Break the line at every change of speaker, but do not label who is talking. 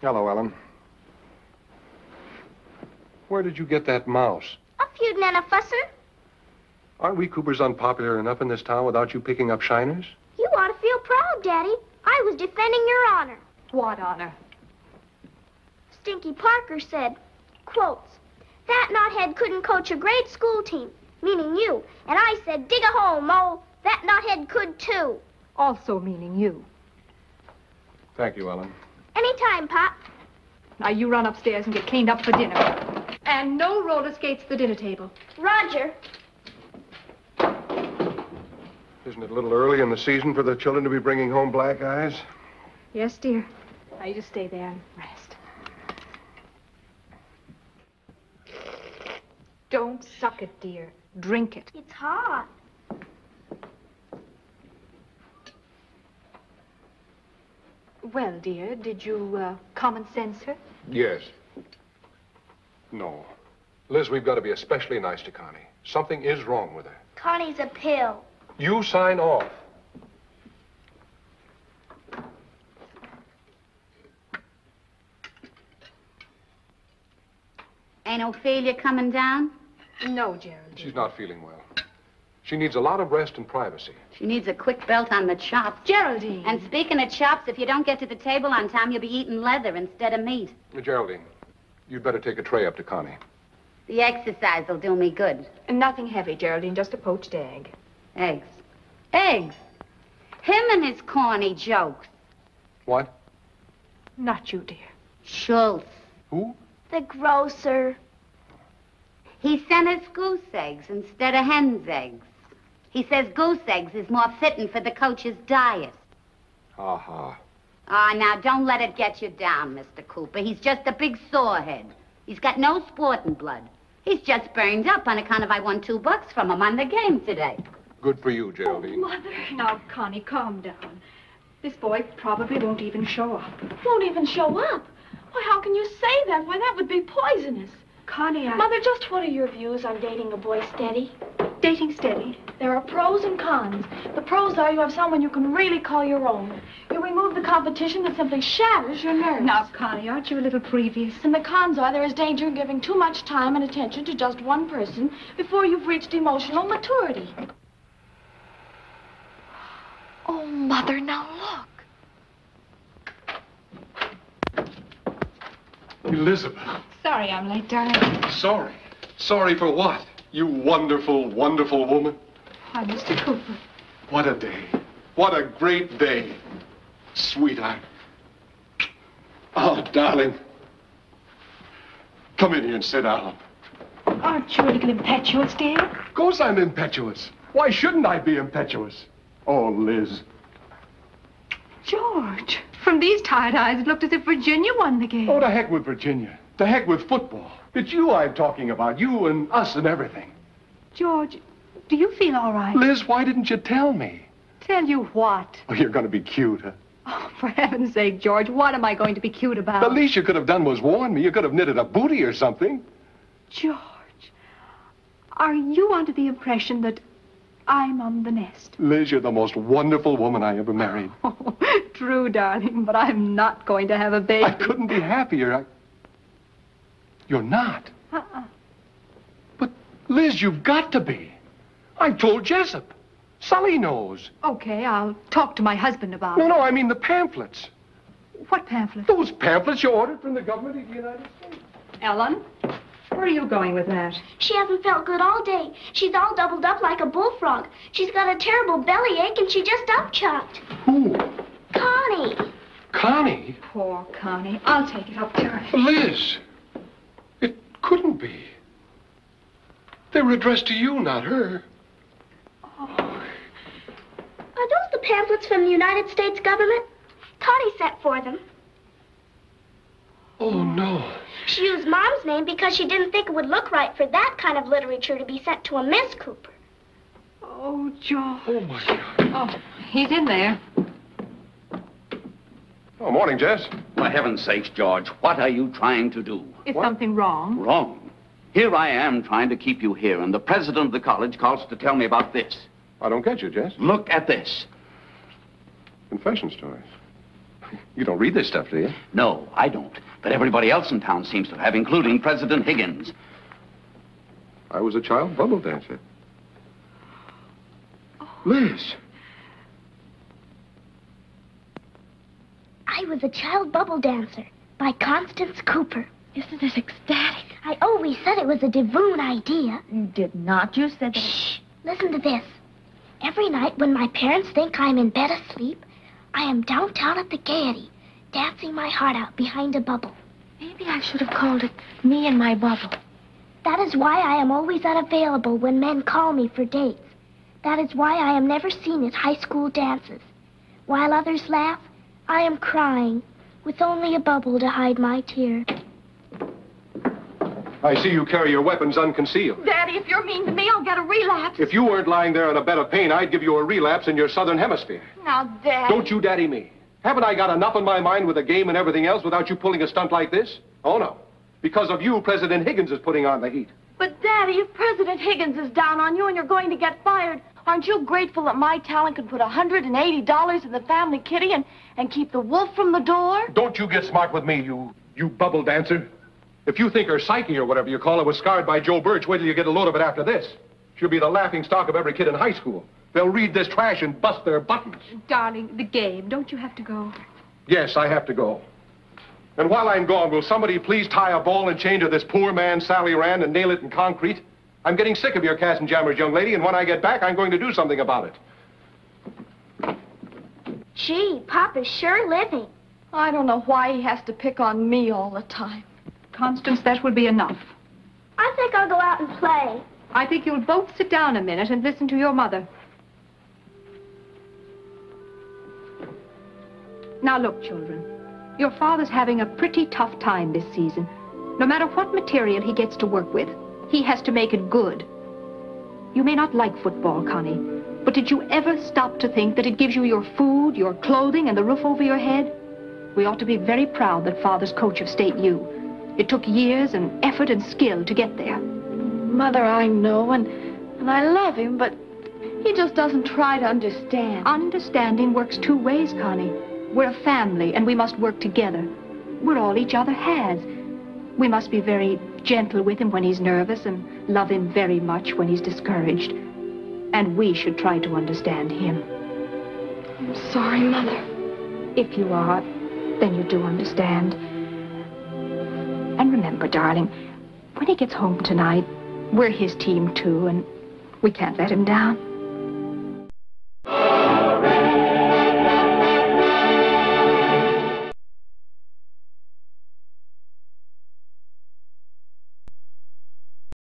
Hello, Ellen. Where did you get that mouse?
A feudin' and a fussin'.
Aren't we Coopers unpopular enough in this town without you picking up shiners?
You ought to feel proud, Daddy. I was defending your honor.
What honor?
Stinky Parker said, quotes, "That knothead couldn't coach a grade school team," meaning you. And I said, "Dig a hole, Mo. That knothead could too."
Also meaning you.
Thank you, Ellen.
Anytime, Pop.
Now you run upstairs and get cleaned up for dinner. And no roller skates at the dinner table.
Roger.
Isn't it a little early in the season for the children to be bringing home black eyes?
Yes, dear. Now you just stay there and rest. Don't suck it, dear. Drink it.
It's hot.
Well, dear, did you common sense her?
Yes. No. Liz, we've got to be especially nice to Connie. Something is wrong with her.
Connie's a pill.
You sign off.
Ain't Ophelia coming down?
No, Gerald.
She's not feeling well. She needs a lot of rest and privacy.
She needs a quick belt on the chops.
Geraldine.
And speaking of chops, if you don't get to the table on time, you'll be eating leather instead of meat.
Geraldine, you'd better take a tray up to Connie.
The exercise will do me good.
And nothing heavy, Geraldine, just a poached egg.
Eggs. Eggs. Him and his corny jokes.
What?
Not you, dear.
Schultz.
Who?
The grocer.
He sent us goose eggs instead of hen's eggs. He says goose eggs is more fitting for the coach's diet.
Ha-ha.
Ah, now, don't let it get you down, Mr. Cooper. He's just a big sorehead. He's got no sporting blood. He's just burned up on account of I won $2 from him on the game today.
Good for you, Geraldine.
Oh, Mother. Now, Connie, calm down. This boy probably won't even show up.
Won't even show up? Why, how can you say that? Why, that would be poisonous.
Connie,
Mother, just what are your views on dating a boy steady?
Dating steady.
There are pros and cons. The pros are you have someone you can really call your own. You remove the competition that simply shatters your nerves.
Now, Connie, aren't you a little previous?
And the cons are there is danger in giving too much time and attention to just one person before you've reached emotional maturity. Oh, Mother, now look.
Elizabeth.
Sorry I'm late, darling.
Sorry. Sorry for what? You wonderful, wonderful woman.
Why, Mr. Cooper.
What a day. What a great day. Sweetheart. Oh, darling. Come in here and sit down.
Aren't you a little impetuous, dear?
Of course I'm impetuous. Why shouldn't I be impetuous? Oh, Liz.
George, from these tired eyes, it looked as if Virginia won the game.
Oh, to heck with Virginia. To heck with football. It's you I'm talking about. You and us and everything.
George, do you feel all right?
Liz, why didn't you tell me?
Tell you what?
Oh, you're going to be cute, huh?
Oh, for heaven's sake, George, what am I going to be cute about?
The least you could have done was warn me. You could have knitted a booty or something.
George, are you under the impression that I'm on the nest?
Liz, you're the most wonderful woman I ever married.
Oh, true, darling, but I'm not going to have a baby.
I couldn't be happier. You're not.
Uh-uh.
But, Liz, you've got to be. I told Jessup. Sully knows.
Okay, I'll talk to my husband about it.
No, I mean the pamphlets.
What pamphlet?
Those pamphlets you ordered from the government of the United States.
Ellen, where are you going with that?
She hasn't felt good all day. She's all doubled up like a bullfrog. She's got a terrible bellyache and she just upchucked.
Who?
Connie.
Connie?
Poor Connie. I'll take it up to her.
Liz. It couldn't be. They were addressed to you, not her.
Are those the pamphlets from the United States government? Connie sent for them.
Oh, no.
She used Mom's name because she didn't think it would look right for that kind of literature to be sent to a Miss Cooper.
Oh, George.
Oh, my God.
Oh, he's in there.
Oh, morning, Jess.
For heaven's sakes, George, what are you trying to do?
Is something wrong?
Wrong. Here I am trying to keep you here, and the president of the college calls to tell me about this.
I don't get you, Jess.
Look at this.
Confession stories. You don't read this stuff, do you?
No, I don't. But everybody else in town seems to have, including President Higgins.
I was a child bubble dancer. Liz.
I Was a Child Bubble Dancer by Constance Cooper.
Isn't this ecstatic?
I always said it was a Devon idea.
You did not. You said that.
Shh. Listen to this. Every night when my parents think I'm in bed asleep, I am downtown at the Gaiety, dancing my heart out behind a bubble.
Maybe I should have called it Me and My Bubble.
That is why I am always unavailable when men call me for dates. That is why I am never seen at high school dances. While others laugh, I am crying, with only a bubble to hide my tear.
I see you carry your weapons unconcealed.
Daddy, if you're mean to me, I'll get a relapse.
If you weren't lying there in a bed of pain, I'd give you a relapse in your southern hemisphere.
Now, Daddy.
Don't you daddy me. Haven't I got enough on my mind with the game and everything else without you pulling a stunt like this? Oh, no. Because of you, President Higgins is putting on the heat.
But, Daddy, if President Higgins is down on you and you're going to get fired, aren't you grateful that my talent could put $180 in the family kitty and keep the wolf from the door?
Don't you get smart with me, you bubble dancer. If you think her psyche or whatever you call it was scarred by Joe Birch, wait till you get a load of it after this. She'll be the laughing stock of every kid in high school. They'll read this trash and bust their buttons.
Darling, the game. Don't you have to go?
Yes, I have to go. And while I'm gone, will somebody please tie a ball and chain to this poor man, Sally Rand, and nail it in concrete? I'm getting sick of your cast and jammers, young lady, and when I get back, I'm going to do something about it.
Gee, Pop is sure living.
I don't know why he has to pick on me all the time.
Constance, that will be enough.
I think I'll go out and play.
I think you'll both sit down a minute and listen to your mother. Now look, children. Your father's having a pretty tough time this season. No matter what material he gets to work with, he has to make it good. You may not like football, Connie, but did you ever stop to think that it gives you your food, your clothing, and the roof over your head? We ought to be very proud that Father's coach of State U. It took years and effort and skill to get there.
Mother, I know, and I love him, but he just doesn't try to understand.
Understanding works two ways, Connie. We're a family, and we must work together. We're all each other has. We must be very gentle with him when he's nervous and love him very much when he's discouraged. And we should try to understand him.
I'm sorry, Mother.
If you are, then you do understand. And remember, darling, when he gets home tonight, we're his team too, and we can't let him down.